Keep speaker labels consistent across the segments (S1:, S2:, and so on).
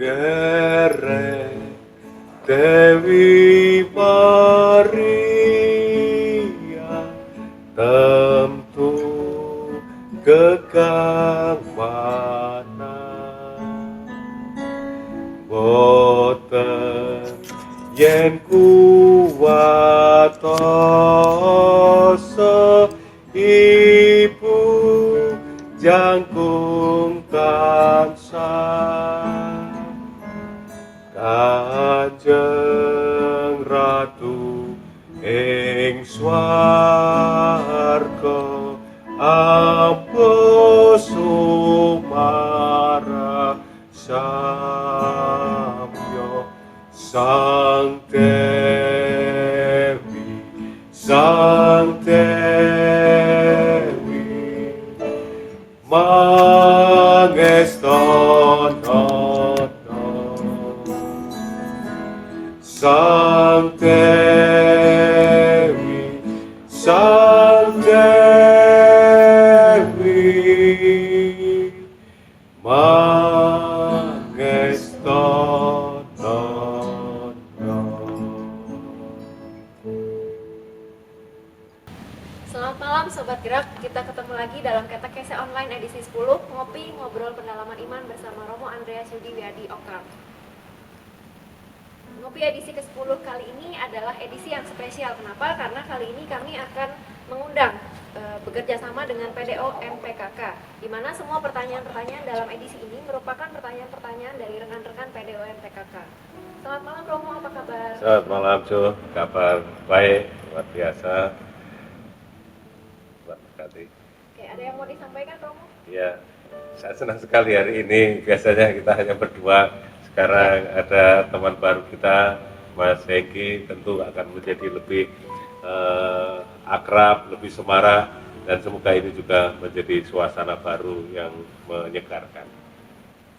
S1: derek Dewi Maria tentu gekang mana boten yen kuwatosa ibu jangkung tansah Kanjeng Ratu ing swarga ampuh sumara samyo Sang Dewi mangestono Sang Dewi mangestono.
S2: Selamat malam Sobat Gerak, kita ketemu lagi dalam Katekese Online edisi 10 Ngopi, Ngobrol Pendalaman Iman bersama Romo Andreas Yudi Wiadi Okram. Ngopi edisi ke-10 kali ini adalah edisi yang spesial. Kenapa? Karena kali ini kami akan mengundang bekerja sama dengan PDO MPKK, di mana semua pertanyaan-pertanyaan dalam edisi ini merupakan pertanyaan-pertanyaan dari rekan-rekan PDO MPKK. Selamat malam Romo, apa kabar?
S1: Selamat malam Jo, kabar baik, luar biasa.
S2: Oke, ada yang mau disampaikan Romo?
S1: Ya, saya senang sekali hari ini. Biasanya kita hanya berdua. Sekarang ada teman baru kita, Mas Hengki, tentu akan menjadi lebih akrab, lebih semarak, dan semoga ini juga menjadi suasana baru yang menyegarkan.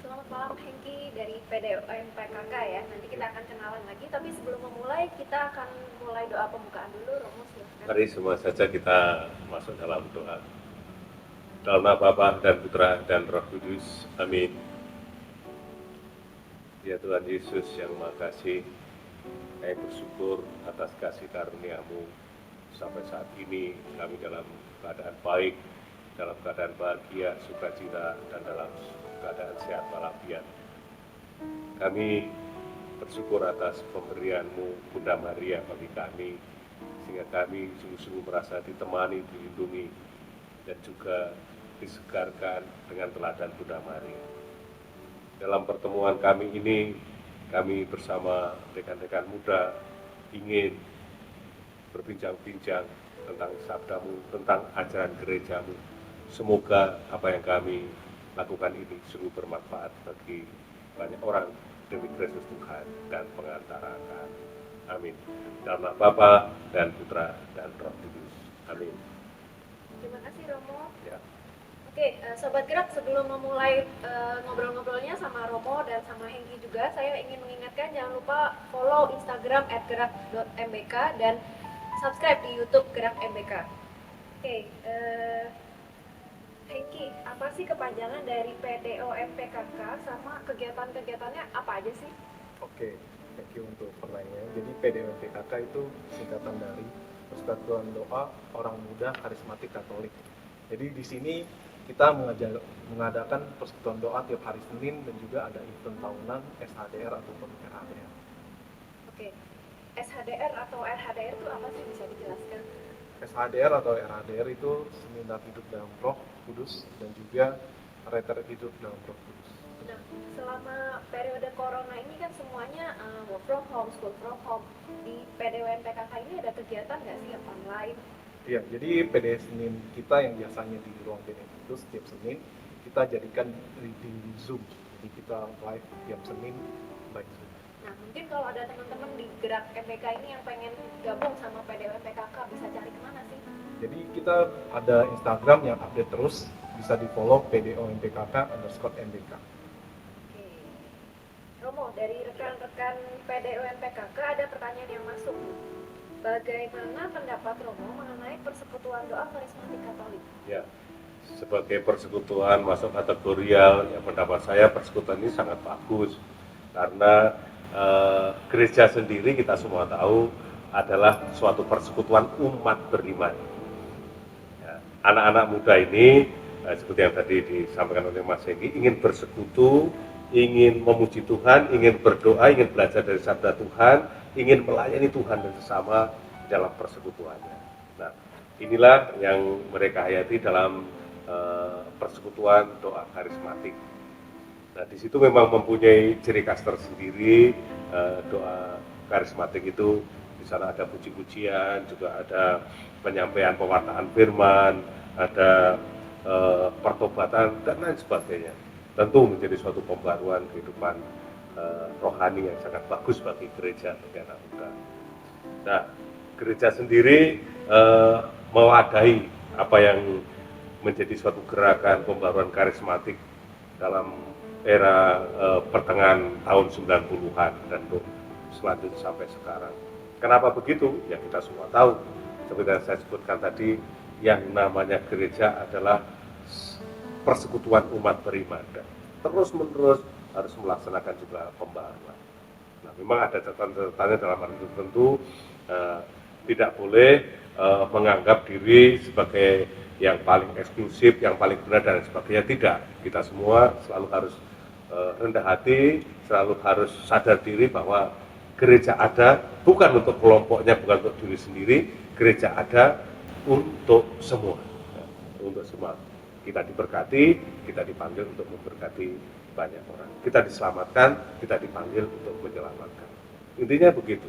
S2: Selamat malam Hengki dari PDO MPKK ya. Nanti kita akan kenalan lagi. Tapi sebelum memulai, kita akan mulai doa pembukaan dulu. Romo silakan.
S1: Mari semua saja kita masuk dalam doa. Dalam nama Bapa dan Putra dan Roh Kudus. Amin. Ya Tuhan Yesus yang Maha Kasih, kami bersyukur atas kasih karunia-Mu. Sampai saat ini kami dalam keadaan baik, dalam keadaan bahagia, sukacita, dan dalam keadaan sehat walafiat. Kami bersyukur atas pemberian-Mu, Bunda Maria bagi kami, sehingga kami sungguh-sungguh merasa ditemani, dilindungi, dan juga disegarkan dengan teladan Bunda Maria. Dalam pertemuan kami ini, kami bersama rekan-rekan muda ingin berbincang-bincang tentang sabda-Mu, tentang ajaran gereja-Mu. Semoga apa yang kami lakukan ini sungguh bermanfaat bagi banyak orang demi Kristus Tuhan dan pengantara kami. Amin. Dalam nama Bapa dan Putra dan Roh Kudus. Amin.
S2: Terima kasih Romo.
S1: Ya.
S2: Oke, Sobat Gerak, sebelum memulai ngobrol-ngobrolnya sama Romo dan sama Hengki juga, saya ingin mengingatkan jangan lupa follow Instagram @gerak.mbk dan subscribe di YouTube Gerak MBK. Oke, Hengki, apa sih kepanjangan dari PDO MPKK sama kegiatan-kegiatannya apa aja sih?
S3: Oke, thank you untuk pertanyaannya. Jadi PDO MPKK itu singkatan dari Persekutuan Doa Orang Muda Karismatik Katolik. Jadi di sini kita mengadakan persekutuan doa tiap hari Senin dan juga ada event tahunan SHDR ataupun RHDR.
S2: Oke, SHDR atau RHDR itu apa sih, bisa dijelaskan?
S3: SHDR atau RHDR itu Seminar Hidup dalam Roh Kudus dan juga Retreat Hidup dalam Roh Kudus.
S2: Nah, selama periode corona ini kan semuanya work from home, school from home. Di PDO MPKK ini ada kegiatan nggak sih yang online?
S3: Iya, jadi PD Senin kita yang biasanya di ruang PD itu setiap Senin kita jadikan di Zoom. Jadi kita live tiap Senin by Zoom.
S2: Nah, mungkin kalau ada teman-teman di Gerak MPK ini yang pengen gabung sama PDO MPKK, bisa cari kemana sih?
S3: Jadi kita ada Instagram yang update terus, bisa di follow PDO_MPKK_MBK.
S2: Oke. Romo, dari rekan-rekan PDO MPKK ada pertanyaan yang masuk. Bagaimana pendapat Romo mengenai persekutuan doa karismatik Katolik?
S1: Ya, sebagai persekutuan masuk kategorial, ya pendapat saya persekutuan ini sangat bagus. karena gereja sendiri kita semua tahu adalah suatu persekutuan umat beriman. Ya, anak-anak muda ini seperti yang tadi disampaikan oleh Mas Hengki, ingin bersekutu, ingin memuji Tuhan, ingin berdoa, ingin belajar dari sabda Tuhan, ingin melayani Tuhan dan sesama dalam persekutuannya. Nah, inilah yang mereka hayati dalam persekutuan doa karismatik. Nah, di situ memang mempunyai ciri khas tersendiri. Doa karismatik itu di sana ada puji-pujian, juga ada penyampaian pewartaan firman, ada pertobatan dan lain sebagainya. Tentu menjadi suatu pembaruan kehidupan rohani yang sangat bagus bagi gereja, bagi anak muda. Nah, gereja sendiri mewadahi apa yang menjadi suatu gerakan pembaruan karismatik dalam era pertengahan tahun 90-an dan selanjutnya sampai sekarang. Kenapa begitu? Ya kita semua tahu. Seperti yang saya sebutkan tadi, yang namanya gereja adalah persekutuan umat beriman dan terus-menerus harus melaksanakan juga pembaruan. Nah, memang ada catatan-catatannya dalam arti tertentu, tidak boleh menganggap diri sebagai yang paling eksklusif, yang paling benar dan sebagainya. Tidak, kita semua selalu harus rendah hati, selalu harus sadar diri bahwa gereja ada bukan untuk kelompoknya, bukan untuk diri sendiri. Gereja ada untuk semua, untuk semua. Kita diberkati, kita dipanggil untuk memberkati banyak orang. Kita diselamatkan, kita dipanggil untuk menyelamatkan. Intinya begitu.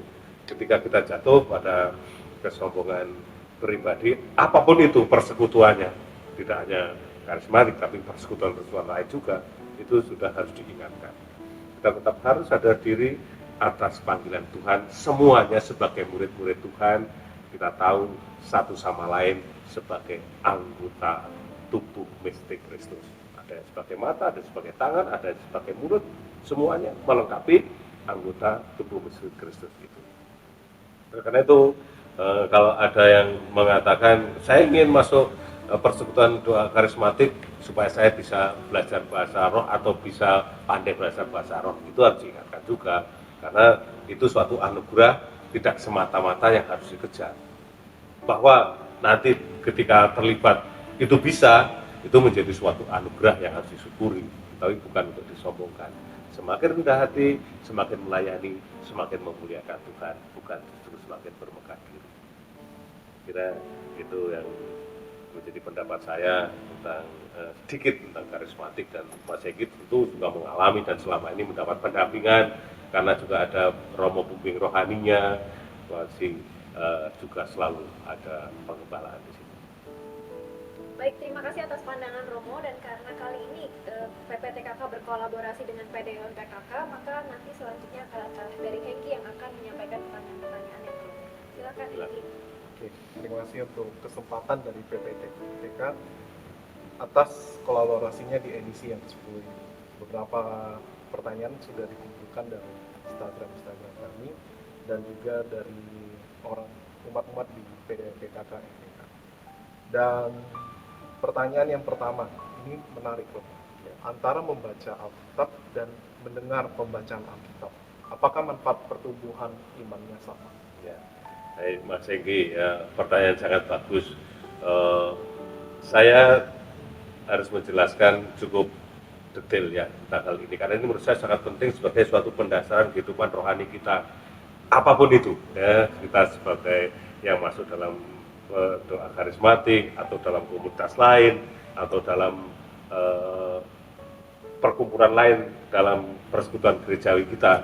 S1: Ketika kita jatuh pada kesombongan pribadi, apapun itu persekutuannya, tidak hanya karismatik, tapi persekutuan-persekutuan lain juga, itu sudah harus diingatkan. Kita tetap harus sadar diri atas panggilan Tuhan, semuanya sebagai murid-murid Tuhan. Kita tahu satu sama lain sebagai anggota tubuh mistik Kristus. Ada yang sebagai mata, ada yang sebagai tangan, ada yang sebagai mulut, semuanya melengkapi anggota tubuh mistik Kristus itu. Karena itu kalau ada yang mengatakan saya ingin masuk persekutuan doa karismatik supaya saya bisa belajar bahasa roh atau bisa pandai belajar bahasa roh, itu harus diingatkan juga, karena itu suatu anugerah, tidak semata-mata yang harus dikejar. Bahwa nanti ketika terlibat itu bisa, itu menjadi suatu anugerah yang harus disyukuri, tapi bukan untuk disombongkan. Semakin rendah hati, semakin melayani, semakin memuliakan Tuhan, bukan justru semakin bermegah diri. Kira itu yang menjadi pendapat saya tentang sedikit tentang karismatik, dan Mas Hengki tentu juga mengalami dan selama ini mendapat pendampingan karena juga ada Romo Pembimbing rohaninya, masih juga selalu ada pengembalaan di sini.
S2: Baik, terima kasih atas pandangan Romo, dan karena kali ini PPTKK berkolaborasi dengan PDO PKK, maka nanti selanjutnya akan dari Hengki yang akan menyampaikan pertanyaan-pertanyaannya. Silakan Hengki.
S3: Oke, terima kasih untuk kesempatan dari PPTK atas kolaborasinya di edisi yang ke-10 ini. Beberapa pertanyaan sudah dikumpulkan dari Instagram kami dan juga dari orang umat-umat di PKK. Dan pertanyaan yang pertama, ini menarik loh. Antara membaca Alkitab dan mendengar pembacaan Alkitab, apakah manfaat pertumbuhan imannya sama?
S1: Ya. Baik, Mas Hengki, ya, pertanyaan sangat bagus. Saya harus menjelaskan cukup detail ya tentang hal ini, karena ini menurut saya sangat penting sebagai suatu pendasaran kehidupan rohani kita, apapun itu. Ya, kita sebagai yang masuk dalam doa karismatik atau dalam komunitas lain atau dalam perkumpulan lain dalam persekutuan gerejawi kita,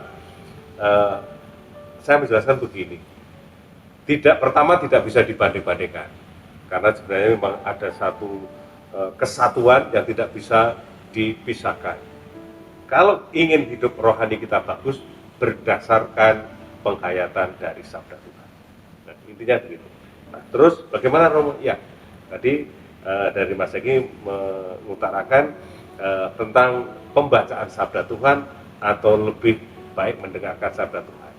S1: saya menjelaskan begini. Pertama tidak bisa dibanding-bandingkan, karena sebenarnya memang ada satu kesatuan yang tidak bisa dipisahkan. Kalau ingin hidup rohani kita bagus, berdasarkan penghayatan dari sabda Tuhan. Nah, intinya begitu. Nah, terus bagaimana Romo? Ya, tadi dari Mas Hengki mengutarakan tentang pembacaan sabda Tuhan atau lebih baik mendengarkan sabda Tuhan.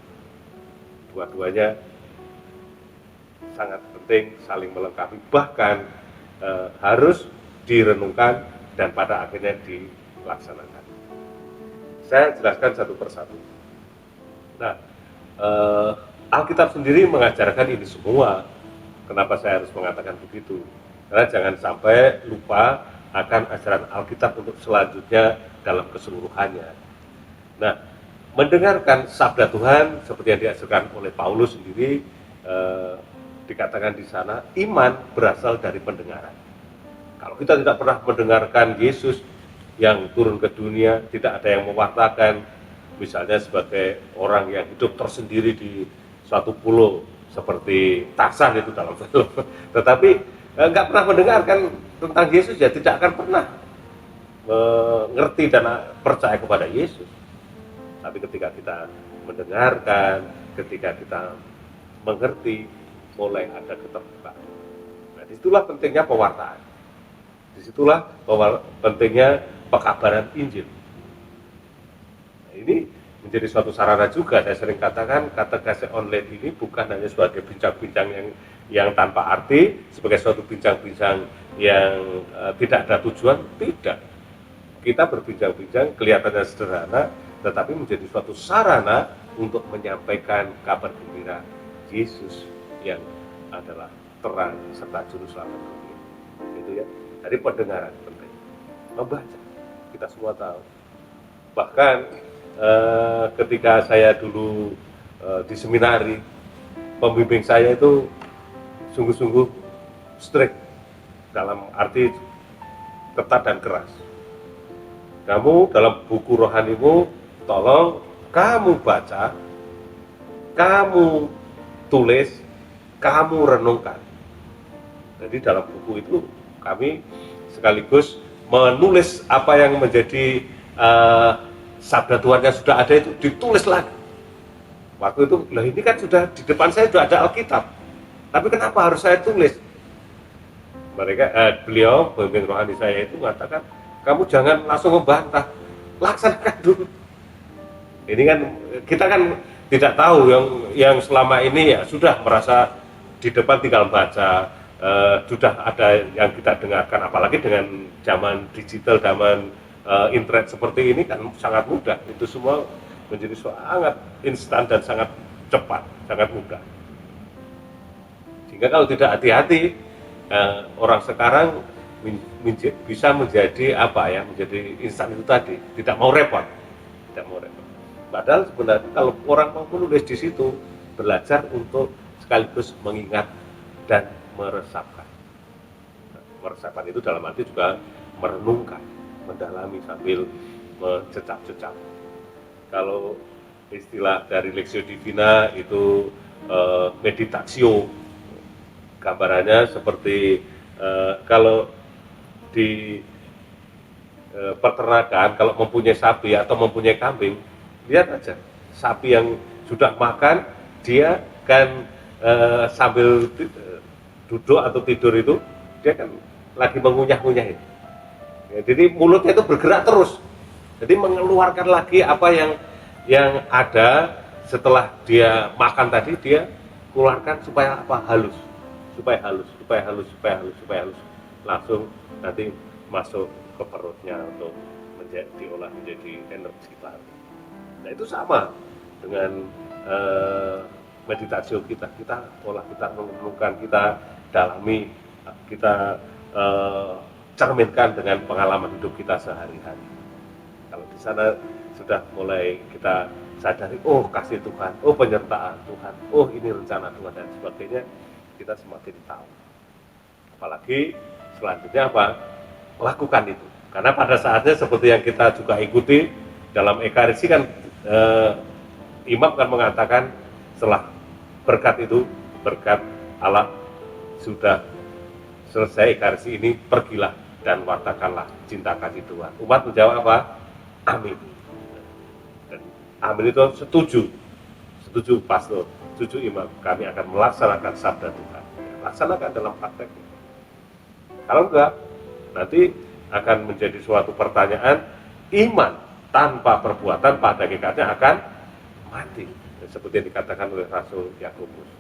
S1: Dua-duanya sangat penting, saling melengkapi, bahkan harus direnungkan dan pada akhirnya dilaksanakan. Saya jelaskan satu persatu. Nah, Alkitab sendiri mengajarkan ini semua. Kenapa saya harus mengatakan begitu? Karena jangan sampai lupa akan ajaran Alkitab untuk selanjutnya dalam keseluruhannya. Nah, mendengarkan sabda Tuhan seperti yang diajarkan oleh Paulus sendiri, dikatakan di sana, iman berasal dari pendengaran. Kalau kita tidak pernah mendengarkan Yesus yang turun ke dunia, tidak ada yang mewartakan, misalnya sebagai orang yang hidup tersendiri di suatu pulau seperti Tarzan itu dalam film, tetapi nggak pernah mendengarkan tentang Yesus, ya tidak akan pernah mengerti dan percaya kepada Yesus. Tapi ketika kita mendengarkan, ketika kita mengerti, mulai ada keterbukaan. Nah, disitulah pentingnya pewartaan. Disitulah pentingnya pekabaran Injil. Nah, ini menjadi suatu sarana juga. Saya sering katakan katekese online ini bukan hanya sebagai bincang-bincang yang tanpa arti, sebagai suatu bincang-bincang yang tidak ada tujuan, tidak. Kita berbincang-bincang kelihatannya sederhana, tetapi menjadi suatu sarana untuk menyampaikan kabar gembira Yesus yang adalah terang serta juru selamat dunia. Gitu ya. Dari pendengaran penting. Membaca, kita semua tahu. Bahkan ketika saya dulu di seminari, pembimbing saya itu sungguh-sungguh strict, dalam arti ketat dan keras. Kamu dalam buku rohanimu, tolong kamu baca, kamu tulis, kamu renungkan. Jadi dalam buku itu kami sekaligus menulis apa yang menjadi sabda Tuhan yang sudah ada itu ditulis lagi. Waktu itu, lah ini kan sudah di depan saya sudah ada Alkitab, tapi kenapa harus saya tulis? Beliau, pemimpin rohani saya itu mengatakan, kamu jangan langsung membantah, laksanakan dulu. Ini kan kita kan tidak tahu yang selama ini ya sudah merasa di depan tinggal baca, sudah ada yang kita dengarkan, apalagi dengan zaman digital, zaman internet seperti ini kan sangat mudah. Itu semua menjadi sangat instan dan sangat cepat, sangat mudah. Sehingga kalau tidak hati-hati, orang sekarang bisa menjadi menjadi instan itu tadi, tidak mau repot. Padahal sebenarnya kalau orang mau menulis di situ, belajar untuk sekaligus mengingat dan meresapkan. Meresapkan itu dalam arti juga merenungkan, mendalami sambil mencecap-cecap. Kalau istilah dari Lexio Divina itu meditatio, gambarannya seperti kalau di peternakan, kalau mempunyai sapi atau mempunyai kambing, lihat aja, sapi yang sudah makan, dia kan sambil duduk atau tidur itu, dia kan lagi mengunyah-ngunyah itu. Ya, jadi mulutnya itu bergerak terus, jadi mengeluarkan lagi apa yang ada setelah dia makan tadi, dia keluarkan supaya halus, supaya halus, langsung nanti masuk ke perutnya untuk diolah menjadi energi baru. Nah itu sama dengan meditasi kita olah, kita merenungkan, kita dalami, kita cerminkan dengan pengalaman hidup kita sehari-hari. Kalau di sana sudah mulai kita sadari, oh kasih Tuhan, oh penyertaan Tuhan, oh ini rencana Tuhan dan sebagainya, kita semakin tahu. Apalagi selanjutnya lakukan itu. Karena pada saatnya seperti yang kita juga ikuti dalam Ekaristi kan, imam kan mengatakan setelah berkat itu, berkat Allah sudah selesai Ekaristi ini, pergilah dan wartakanlah cinta kasih Tuhan. Umat menjawab apa? Amin. Dan amin itu setuju pastor, setuju imam, kami akan melaksanakan sabda Tuhan. Laksanakan dalam prakteknya. Kalau enggak, nanti akan menjadi suatu pertanyaan, iman tanpa perbuatan pada hakikatnya akan mati, seperti yang dikatakan oleh Rasul Yakobus.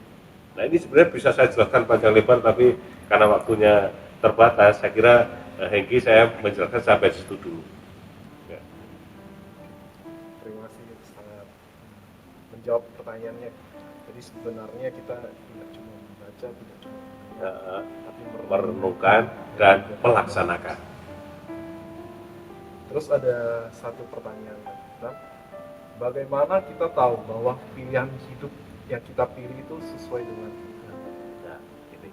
S1: Nah ini sebenarnya bisa saya jelaskan panjang lebar, tapi karena waktunya terbatas, saya kira Hengki saya menjelaskan sampai situ dulu. Ya.
S3: dijawab pertanyaannya. Jadi sebenarnya kita tidak cuma membaca, tidak cuma mendengar, tapi
S1: merenungkan dan melaksanakan.
S3: Terus ada satu pertanyaan, nah, bagaimana kita tahu bahwa pilihan hidup yang kita pilih itu sesuai dengan Tuhan?
S1: Nah, ini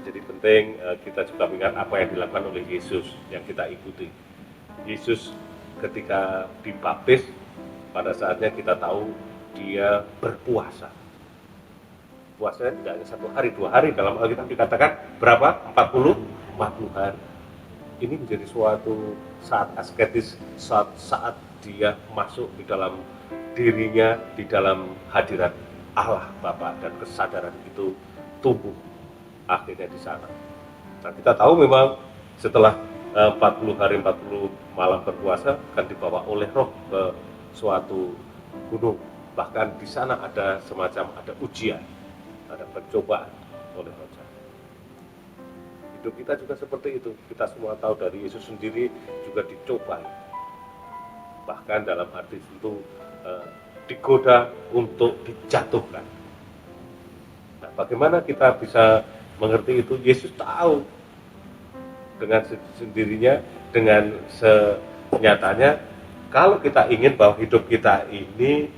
S1: jadi penting kita juga mengingat apa yang dilakukan oleh Yesus yang kita ikuti. Yesus ketika dibaptis, pada saatnya kita tahu dia berpuasa. Puasanya tidak hanya 1 hari, 2 hari, dalam Alkitab dikatakan berapa? 40 hari. Ini menjadi suatu saat asketis, saat dia masuk di dalam dirinya, di dalam hadirat Allah Bapa, dan kesadaran itu tumbuh akhirnya di sana. Nah, kita tahu memang setelah 40 hari 40 malam berpuasa akan dibawa oleh Roh ke suatu gunung. Bahkan di sana ada semacam ujian, ada pencobaan oleh Roh Jahat. Hidup kita juga seperti itu. Kita semua tahu dari Yesus sendiri juga dicobai. Bahkan dalam arti itu digoda untuk dijatuhkan. Nah, bagaimana kita bisa mengerti itu? Yesus tahu dengan sendirinya, dengan senyatanya, kalau kita ingin bahwa hidup kita ini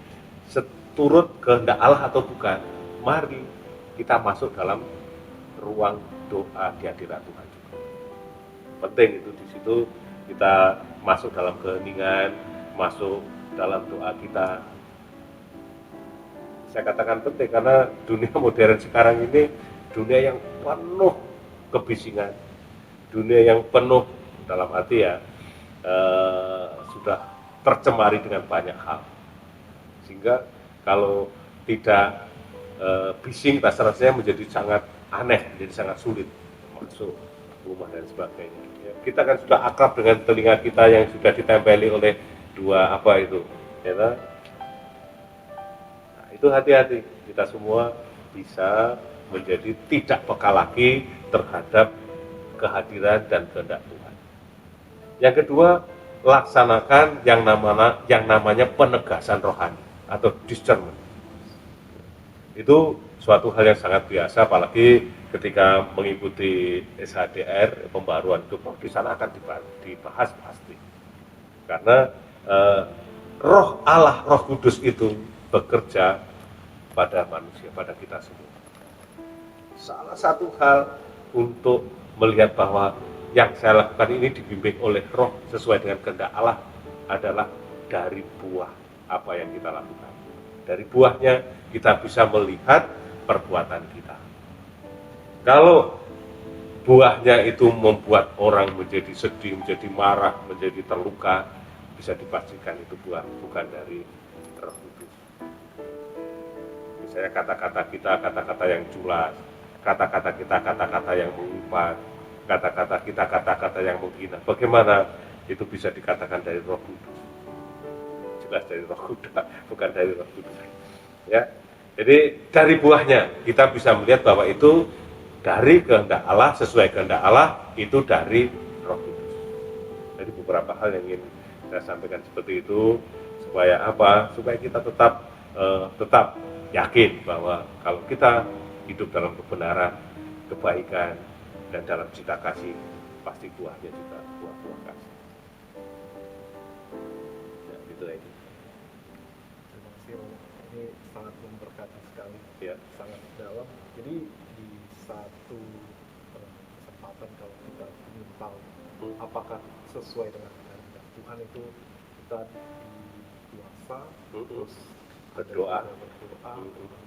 S1: seturut kehendak Allah atau bukan, mari kita masuk dalam ruang doa di hadirat Tuhan juga. Penting itu, di situ kita masuk dalam keheningan, masuk dalam doa kita. Saya katakan penting karena dunia modern sekarang ini dunia yang penuh kebisingan, dunia yang penuh dalam arti sudah tercemari dengan banyak hal, sehingga kalau tidak bising rasanya menjadi sangat aneh, menjadi sangat sulit masuk rumah dan sebagainya. Ya, kita kan sudah akrab dengan telinga kita yang sudah ditempeli oleh dua ya. Nah, itu hati-hati, kita semua bisa menjadi tidak peka lagi terhadap kehadiran dan kehendak Tuhan. Yang kedua, laksanakan yang namanya penegasan rohani atau discernment. Itu suatu hal yang sangat biasa, apalagi ketika mengikuti SHDR, pembaruan hidup, di sana akan dibahas pasti. Karena Roh Allah, Roh Kudus itu bekerja pada manusia, pada kita semua. Salah satu hal untuk melihat bahwa yang saya lakukan ini dibimbing oleh Roh sesuai dengan kehendak Allah adalah dari buah apa yang kita lakukan. Dari buahnya kita bisa melihat perbuatan kita. Kalau buahnya itu membuat orang menjadi sedih, menjadi marah, menjadi terluka, bisa dipastikan itu bukan dari Roh Kudus. Misalnya kata-kata kita, kata-kata yang culas, kata-kata kita, kata-kata yang mengumpat, kata-kata kita, kata-kata yang menghina. Bagaimana itu bisa dikatakan dari Roh Kudus? Jelas dari Roh Kudus, bukan dari Roh Kudus. Ya, jadi dari buahnya kita bisa melihat bahwa itu dari kehendak Allah, sesuai kehendak Allah, itu dari Roh Kudus. Jadi beberapa hal yang ingin saya sampaikan seperti itu, supaya apa? Supaya kita tetap yakin bahwa kalau kita hidup dalam kebenaran, kebaikan, dan dalam cita kasih, pasti buahnya juga buah-buah kasih. Ya, gitu aja.
S3: Terima kasih, ini sangat memberkati sekali,
S1: Ya.
S3: sangat dalam. Jadi di satu kesempatan kalau kita ingin tahu apakah sesuai dengan kehendak Tuhan, itu kita di puasa, terus
S1: Berdoa.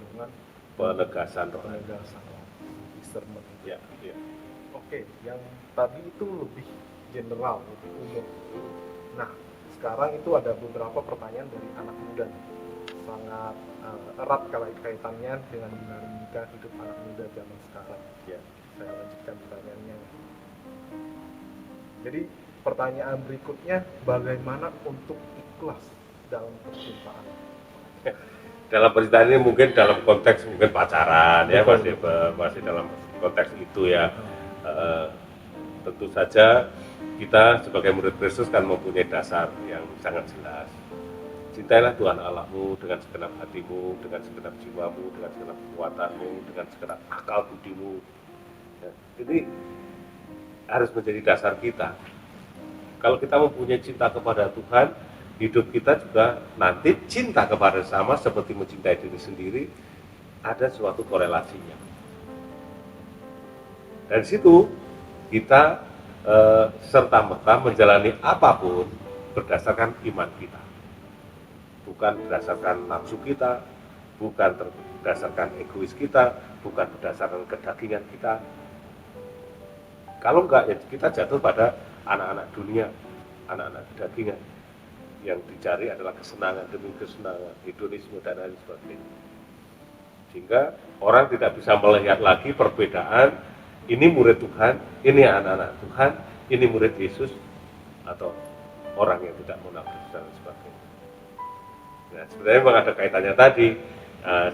S3: dengan
S1: Penegasan rohani.
S3: discernment.
S1: Ya, ya.
S3: Oke, yang tadi itu lebih general, lebih umum. Nah, sekarang itu ada beberapa pertanyaan dari anak muda, sangat erat kaitannya dengan dinamika hidup anak muda zaman sekarang.
S1: Ya.
S3: Saya lanjutkan pertanyaannya. Jadi pertanyaan berikutnya, bagaimana untuk ikhlas dalam percintaan?
S1: Dalam percintaan ini mungkin dalam konteks mungkin pacaran, ya, masih dalam konteks itu ya. Tentu saja kita sebagai murid Kristus kan mempunyai dasar yang sangat jelas. Cintailah Tuhan Allahmu dengan segenap hatimu, dengan segenap jiwamu, dengan segenap kekuatanmu, dengan segenap akal budimu. Ya, ini harus menjadi dasar kita. Kalau kita mempunyai cinta kepada Tuhan, hidup kita juga nanti cinta kepada sesama seperti mencintai diri sendiri, ada suatu korelasinya. Dari situ kita serta-merta menjalani apapun berdasarkan iman kita, bukan berdasarkan nafsu kita, bukan berdasarkan egois kita, bukan berdasarkan kedagingan kita. Kalau enggak, ya kita jatuh pada anak-anak dunia, anak-anak kedagingan. Yang dicari adalah kesenangan demi kesenangan, hedonisme dan lain sebagainya. Sehingga orang tidak bisa melihat lagi perbedaan, ini murid Tuhan, ini anak-anak Tuhan, ini murid Yesus, atau orang yang tidak mengenal Kristus dan sebagainya. Nah, sebenarnya memang ada kaitannya tadi,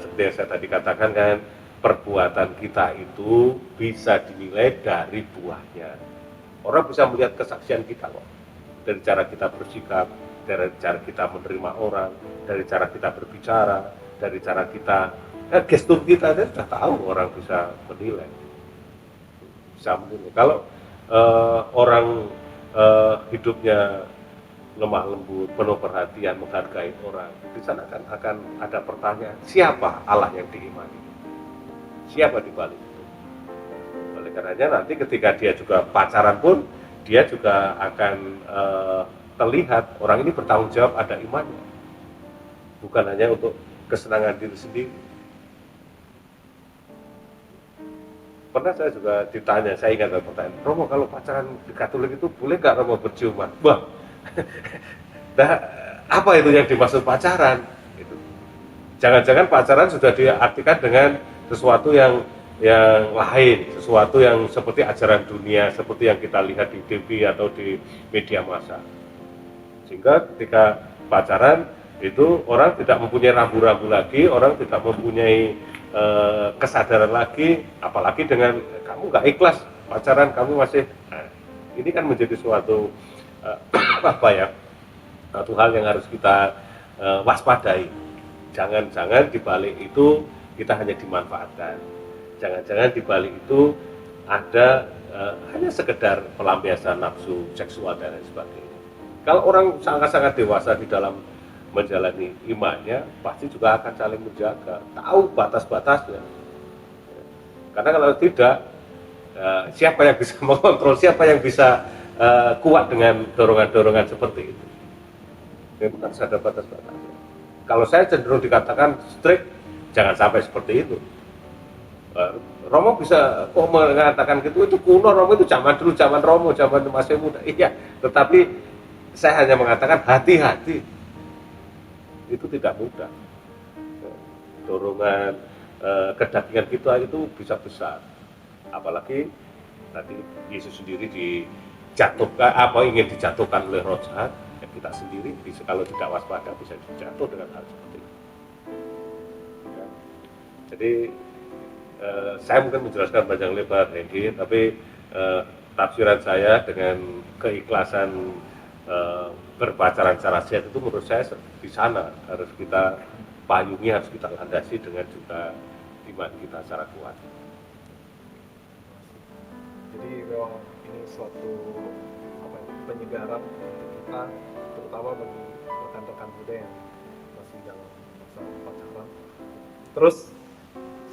S1: seperti yang saya tadi katakan kan, perbuatan kita itu bisa dinilai dari buahnya. Orang bisa melihat kesaksian kita kok, dari cara kita bersikap, dari cara kita menerima orang, dari cara kita berbicara, dari cara kita, gestur kita, saya sudah tahu orang bisa menilai. Bisa menilai. Kalau orang hidupnya lemah lembut, penuh perhatian, menghargai orang, di sana akan ada pertanyaan, siapa Allah yang diimani? Siapa di balik itu? Oleh karenanya nanti ketika dia juga pacaran pun, dia juga akan terlihat orang ini bertanggung jawab, ada imannya, bukan hanya untuk kesenangan diri sendiri. Pernah saya juga ditanya, saya ingat ada pertanyaan, Romo kalau pacaran di Katolik itu boleh nggak Romo berciuman? Wah, nah, apa itu yang dimaksud pacaran? Gitu. Jangan-jangan pacaran sudah diartikan dengan sesuatu yang lain, sesuatu yang seperti ajaran dunia, seperti yang kita lihat di TV atau di media massa. Sehingga ketika pacaran itu orang tidak mempunyai rambu-rambu lagi, orang tidak mempunyai kesadaran lagi, apalagi dengan kamu nggak ikhlas pacaran, kamu masih, ini kan menjadi suatu satu hal yang harus kita waspadai. Jangan-jangan di balik itu kita hanya dimanfaatkan, jangan-jangan di balik itu ada hanya sekedar pelampiasan nafsu seksual dan lain sebagainya. Kalau orang sangat-sangat dewasa di dalam menjalani imannya, pasti juga akan saling menjaga, tahu batas-batasnya. Karena kalau tidak, siapa yang bisa mengontrol, siapa yang bisa kuat dengan dorongan-dorongan seperti itu? Memang harus ada batas-batasnya. Kalau saya cenderung dikatakan strict, jangan sampai seperti itu. Romo bisa kok mengatakan gitu, itu kuno, Romo itu zaman dulu, zaman Romo, zaman masih muda. Iya, tetapi saya hanya mengatakan hati-hati. Itu tidak mudah. Dorongan kedagingan kita itu bisa besar. Apalagi tadi Yesus sendiri dijatuhkan, ingin dijatuhkan oleh roh jahat, ya kita sendiri bisa, kalau tidak waspada bisa jatuh dengan hal seperti itu. Ya. Jadi saya mungkin menjelaskan panjang lebar Hendy, tapi tafsiran saya dengan keikhlasan berpacaran secara sehat itu menurut saya di sana harus kita payungi, harus kita landasi dengan juga iman kita secara kuat.
S3: Jadi memang ini suatu penyegaran untuk kita, terutama bagi rekan-rekan muda yang masih dalam masa pacaran. Terus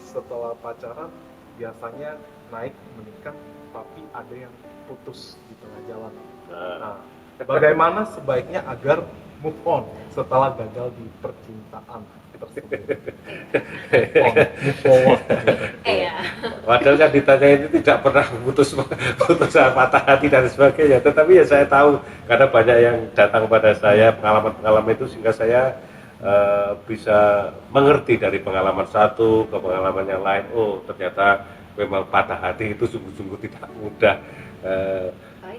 S3: setelah pacaran biasanya naik menikah, tapi ada yang putus di tengah jalan. Nah, bagaimana sebaiknya agar move on setelah gagal di percintaan tersebut? Move forward.
S2: Iya.
S1: Padahal yang ditanya itu tidak pernah putus patah hati dan sebagainya. Tetapi ya saya tahu karena banyak yang datang pada saya pengalaman-pengalaman itu, sehingga saya bisa mengerti dari pengalaman satu ke pengalaman yang lain. Oh, ternyata memang patah hati itu sungguh-sungguh tidak mudah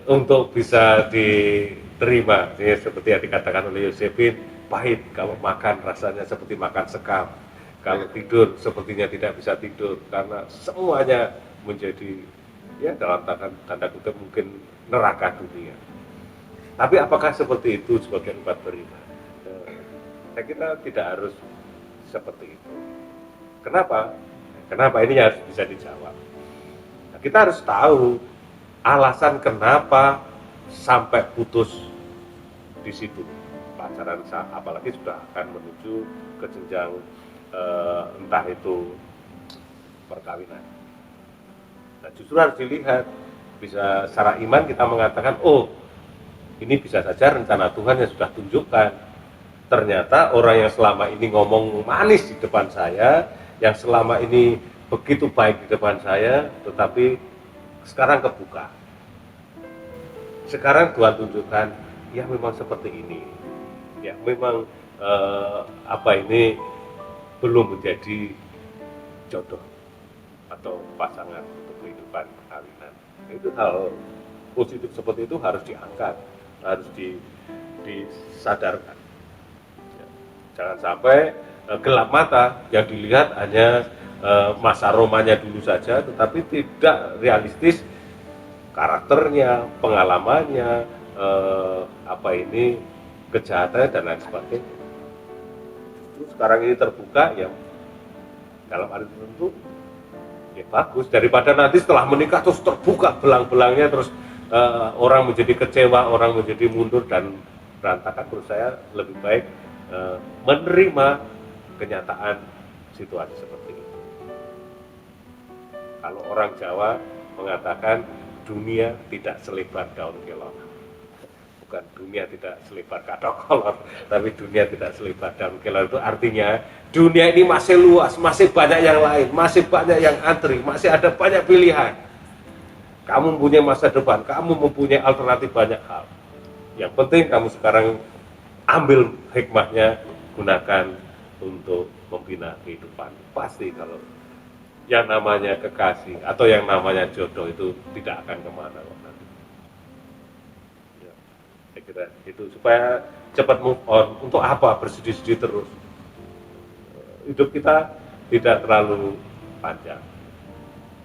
S1: untuk bisa diterima. Ya, seperti yang dikatakan oleh Yosefin, pahit kalau makan rasanya seperti makan sekam, kalau tidur sepertinya tidak bisa tidur, karena semuanya menjadi, ya dalam tanda kutip mungkin neraka dunia. Tapi apakah seperti itu sebagian umat beriman? Saya kira tidak harus seperti itu. Kenapa? Kenapa ini harus bisa dijawab. Nah, kita harus tahu alasan kenapa sampai putus di situ pacaran, apalagi sudah akan menuju ke jenjang entah itu perkawinan. Nah, justru harus dilihat. Bisa secara iman kita mengatakan, oh ini bisa saja rencana Tuhan yang sudah tunjukkan. Ternyata orang yang selama ini ngomong manis di depan saya, yang selama ini begitu baik di depan saya, tetapi sekarang kebuka. Sekarang Tuhan tunjukkan, ya memang seperti ini. Ya memang ini belum menjadi jodoh atau pasangan untuk kehidupan perkawinan. Itu hal positif seperti itu harus diangkat, harus disadarkan. Ya. Jangan sampai gelap mata, yang dilihat hanya masa romanya dulu saja, tetapi tidak realistis karakternya, pengalamannya, kejahatannya dan lain sebagainya. Justru sekarang ini terbuka, ya dalam arti tertentu ya bagus, daripada nanti setelah menikah terus terbuka belang-belangnya, terus orang menjadi kecewa, orang menjadi mundur dan berantakan. Menurut saya lebih baik menerima kenyataan situasi seperti itu. Kalau orang Jawa mengatakan dunia tidak selebar daun kelor, bukan dunia tidak selebar katok kolor, tapi dunia tidak selebar daun kelor. Itu artinya dunia ini masih luas, masih banyak yang lain, masih banyak yang antri, masih ada banyak pilihan. Kamu mempunyai masa depan, kamu mempunyai alternatif banyak hal. Yang penting kamu sekarang ambil hikmahnya, gunakan untuk membina kehidupan. Pasti kalau yang namanya kekasih atau yang namanya jodoh itu tidak akan kemana kok nanti. Ya, saya kira itu supaya cepat move on. Untuk apa bersedih-sedih terus? Hidup kita tidak terlalu panjang.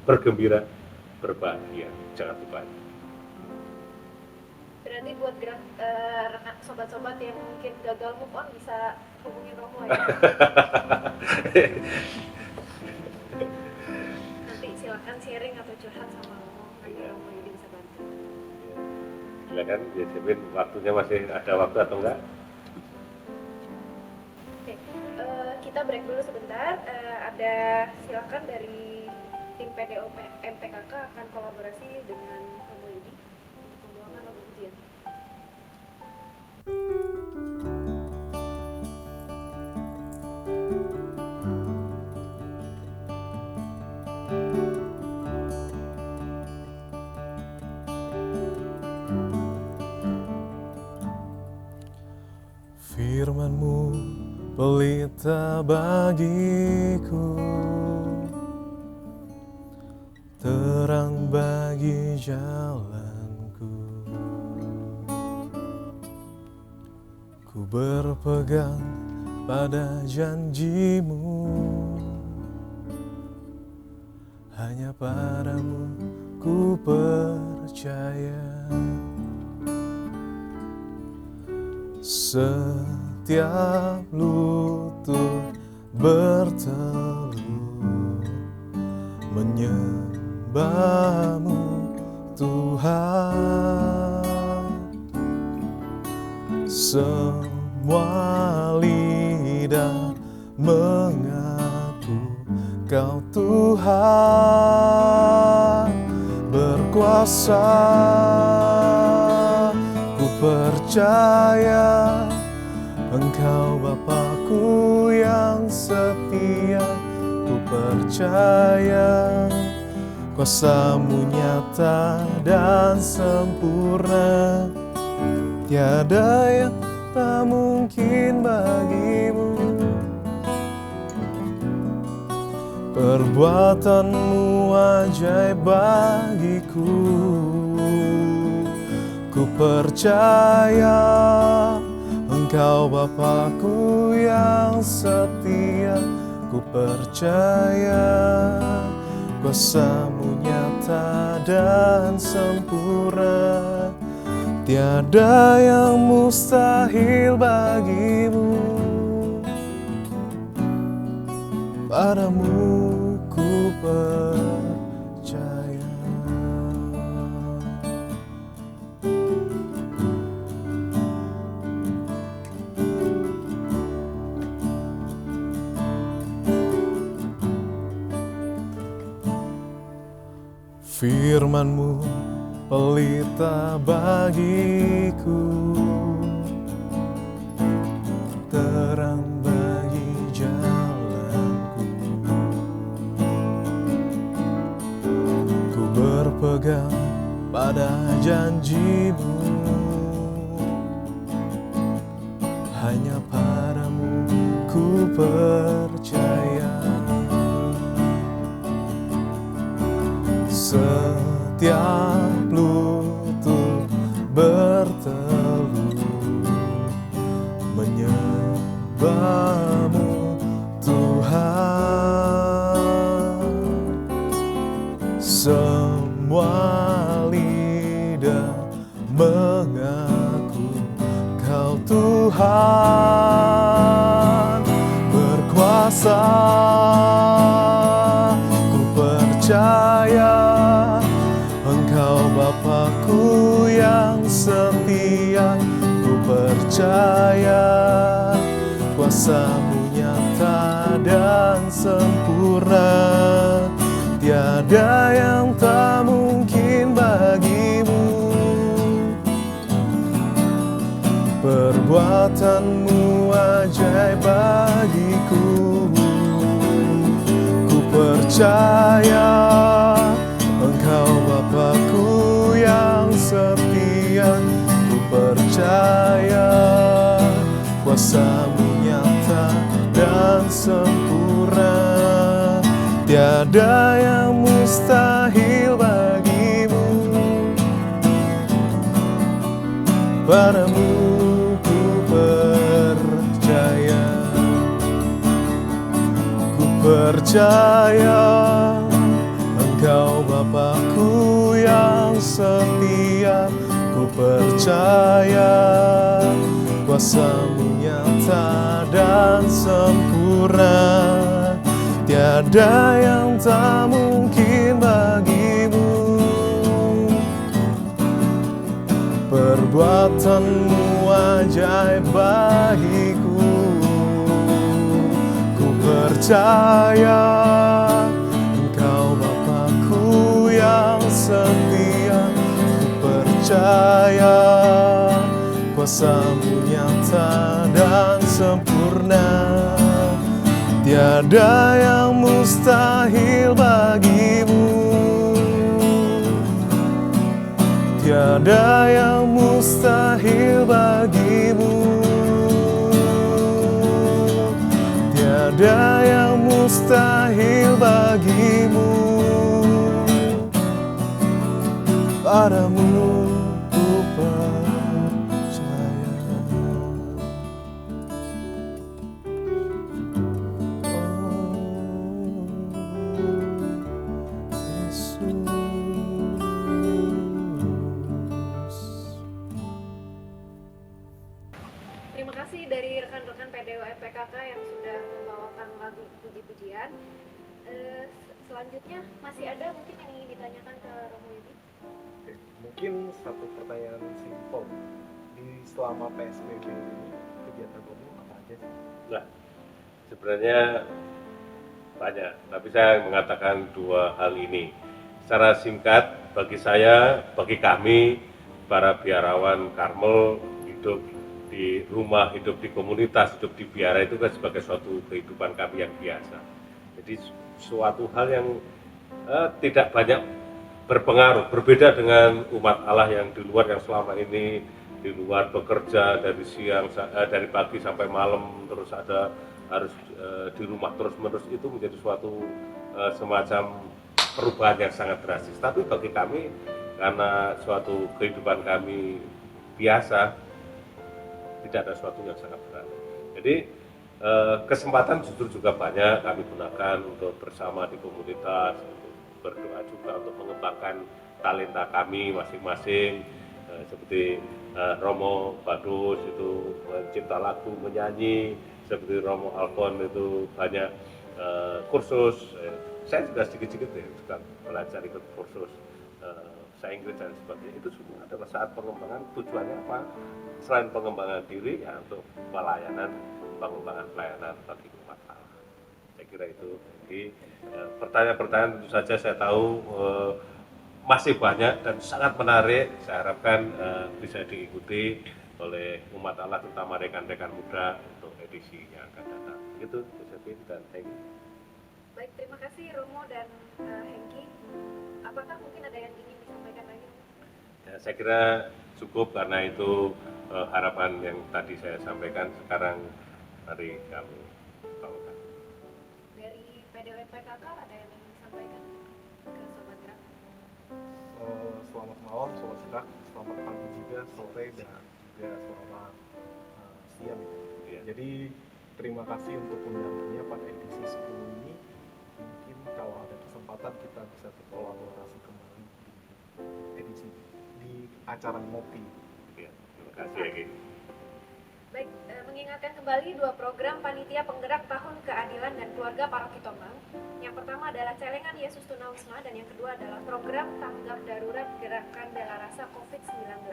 S1: Bergembira, berbahagia, jangan lupa.
S2: Berarti buat sobat-sobat yang mungkin gagal move on bisa hubungin Romo ya. Nanti silakan sharing atau curhat sama Romo, nanti Romo Yudi bisa bantu.
S1: Silakan, ya Jamin, waktunya masih ada waktu atau enggak?
S2: Oke, kita break dulu sebentar. Ada silakan dari tim PDO MPKK akan kolaborasi dengan Romo Yudi untuk pembuangan lagu pujian.
S4: Firman-Mu pelita bagiku, terang bagi jalanku. Ku berpegang pada janji-Mu, hanya padamu ku percaya. Setiap lutut bertelut menyembah-Mu Tuhan. Semua lidah mengaku Kau Tuhan berkuasa. Ku percaya Engkau Bapa-Ku yang setia. Ku percaya kuasa-Mu nyata dan sempurna. Tiada yang tak mungkin bagi-Mu. Perbuatan-Mu ajaib bagiku. Ku percaya Engkau Bapa-Ku yang setia. Ku percaya kuasa-Mu nyata dan sempurna. Tiada yang mustahil bagi-Mu. padamu ku percaya. Firman-Mu pelita bagiku, terang bagi jalanku. Ku berpegang pada janji-Mu, hanya padamu ku percaya. Setiap lutut bertelut menyembah-Mu Tuhan. Semua lidah mengaku Kau Tuhan berkuasa. Ku percaya Engkau Bapa-Ku yang setia. Ku percaya kuasa-Mu nyata dan sempurna. Tiada yang tak mungkin bagi-Mu. Perbuatan-Mu ajaib bagiku. Ku percaya Engkau Bapa-Ku yang setia. Ku percaya kuasa-Mu nyata dan sempurna. Tiada yang mustahil bagi-Mu. Padamu ku percaya. Ku percaya Engkau Bapa-Ku yang setia. Ku percaya kuasa-Mu nyata dan sempurna. Tiada yang tak mungkin bagi-Mu. Perbuatan-Mu ajaib bagiku. Ku percaya Engkau Bapa-Ku yang setia. Ku percaya kuasa-Mu nyata dan sempurna. Tiada yang mustahil bagi-Mu. Tiada yang mustahil bagi-Mu. Tiada yang mustahil bagi-Mu. Padamu ku percaya.
S2: Terima kasih dari rekan-rekan PDO FPKK yang sudah membawakan lagu puji-pujian. Selanjutnya masih ada mungkin yang ingin ditanyakan ke Romo Yudi?
S3: Oke, mungkin satu pertanyaan simpel. Selama PSBB ini kegiatan Romo apa aja sih?
S1: Nah, sebenarnya banyak, tapi saya mengatakan dua hal ini. Secara singkat, bagi saya, bagi kami, para biarawan Karmel, hidup di rumah, hidup di komunitas, hidup di biara itu kan sebagai suatu kehidupan kami yang biasa. Jadi suatu hal yang tidak banyak berpengaruh, berbeda dengan umat Allah yang di luar, yang selama ini di luar bekerja dari siang, dari pagi sampai malam, terus ada harus di rumah terus-menerus. Itu menjadi suatu semacam perubahan yang sangat drastis. Tapi bagi kami, karena suatu kehidupan kami biasa, tidak ada sesuatu yang sangat berat. Jadi kesempatan justru juga banyak kami gunakan untuk bersama di komunitas, untuk berdoa juga untuk mengembangkan talenta kami masing-masing. Seperti Romo Badus itu mencipta lagu, menyanyi, seperti Romo Alfon itu banyak kursus. Saya juga sedikit-sedikit juga belajar ikut kursus bahasa Inggris dan sebagainya. Itu semua adalah saat pengembangan. Tujuannya apa? Selain pengembangan diri, ya untuk pengembangan pelayanan bagi umat Allah. Saya kira itu. Jadi pertanyaan-pertanyaan tentu saja saya tahu masih banyak dan sangat menarik. Saya harapkan bisa diikuti oleh umat Allah, terutama rekan-rekan muda untuk edisi yang akan datang. Itu Josephine dan Hengki.
S2: Baik, terima kasih Romo dan Hengki. Apakah mungkin ada yang ingin disampaikan lagi?
S1: Ya, saya kira cukup karena itu harapan yang tadi saya sampaikan. Sekarang mari kami bawakan.
S2: Dari PDO PKK ada yang ingin disampaikan ke Sobat Gerak?
S3: Selamat malam, Sobat Gerak. Selamat pagi juga, sore, dan juga selamat siang.
S1: Ya.
S3: Jadi terima kasih untuk undangannya pada edisi 10 ini. Mungkin kalau ada kesempatan kita bisa berkolaborasi kembali di edisi di acara ngopi.
S1: Ya, terima kasih Hengki.
S2: Baik, mengingatkan kembali dua program Panitia Penggerak Tahun Keadilan dan Keluarga Paroki Tombang. Yang pertama adalah Celengan Yesus Tunawisma dan yang kedua adalah program Tanggap Darurat Gerakan Bela Rasa COVID-19.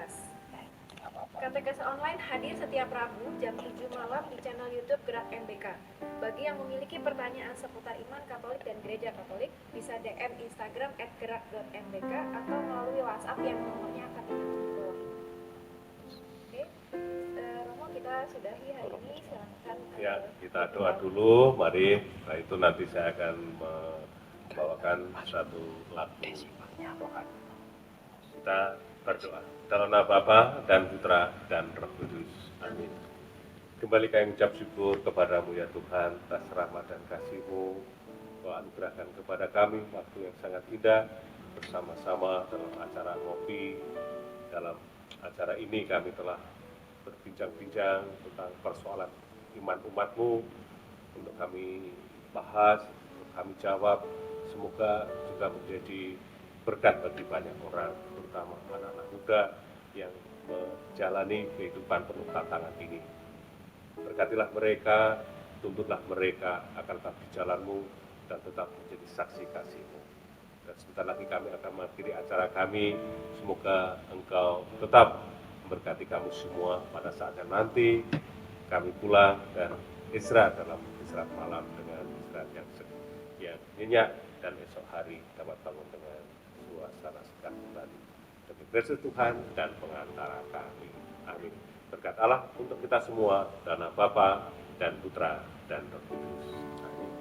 S2: Katekese online hadir setiap Rabu jam 7 malam di channel YouTube Gerak MBK. Bagi yang memiliki pertanyaan seputar iman Katolik dan Gereja Katolik, bisa DM Instagram @gerak.mbk atau melalui WhatsApp yang nomornya akan dicantum di bawah ini. Oke, Romo, kita sudahi hari ini. Silakan.
S1: Ya, kita doa dulu. Mari, setelah itu nanti saya akan membawakan satu lagu rohani. Kita berdoa. Dalam nama Bapa dan Putra dan Roh Kudus. Amin. Kembali kami mengucap syukur kepadamu ya Tuhan atas rahmat dan kasih-Mu. Kau anugerahkan kepada kami waktu yang sangat indah bersama-sama dalam acara ngopi. Dalam acara ini kami telah berbincang-bincang tentang persoalan iman umat-Mu untuk kami bahas, untuk kami jawab. Semoga juga menjadi berkat bagi banyak orang, terutama anak-anak muda yang menjalani kehidupan penuh tantangan ini. Berkatilah mereka, tuntutlah mereka akan tetap di jalan-Mu dan tetap menjadi saksi kasih-Mu. Dan sebentar lagi kami akan mengakhiri acara kami. Semoga Engkau tetap memberkati kami semua pada saatnya nanti. Kami pulang dan istirahat dalam istirahat malam dengan istirahat yang nyenyak dan esok hari dapat bangun dengan suasana segar kembali. Demi Kristus Tuhan dan pengantara kami. Amin. Berkat Allah untuk kita semua, dalam nama Bapa dan Putra dan Roh Kudus. Amin.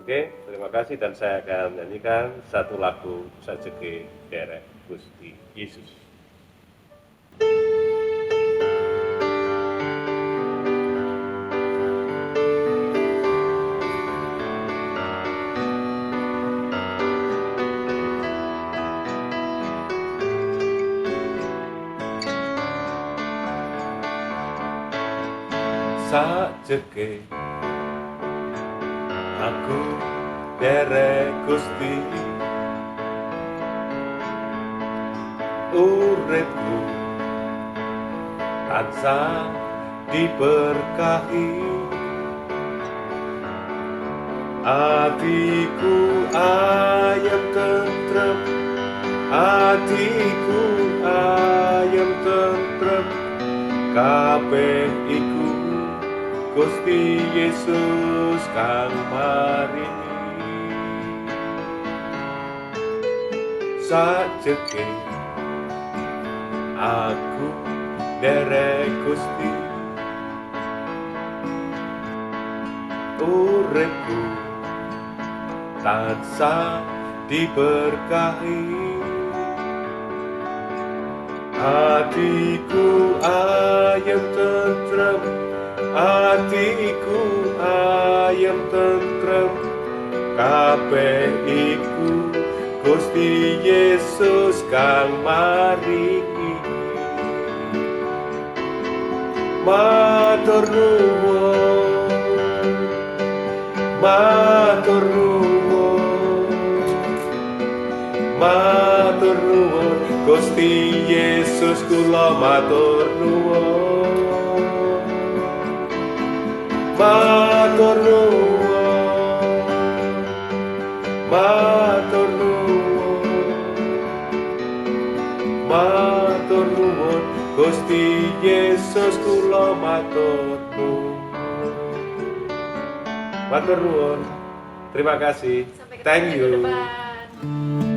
S1: Oke, terima kasih dan saya akan menyanyikan satu lagu Sajeke Derek Gusti Yesus. Sajeke aku derek Gusti, uripku tansah diberkahi, atiku ayem tentrem, atiku ayem tentrem, kabeh iku Gusti Yesus kang maringi. Sajeke aku derek Gusti, uripku tansah diberkahi, hatiku ayem tentrem, atiku ayem tentrem, kabeh iku Gusti Yesus kang maringi. Matur nuwun, matur nuwun, matur nuwun, Gusti Yesus kula matur nuwun. Matur nuwun, Yesus kula matur nuwun. Matur nuwun. Terima kasih.
S2: Sampai ketemu
S1: Thank
S2: minggu
S1: you.
S2: depan.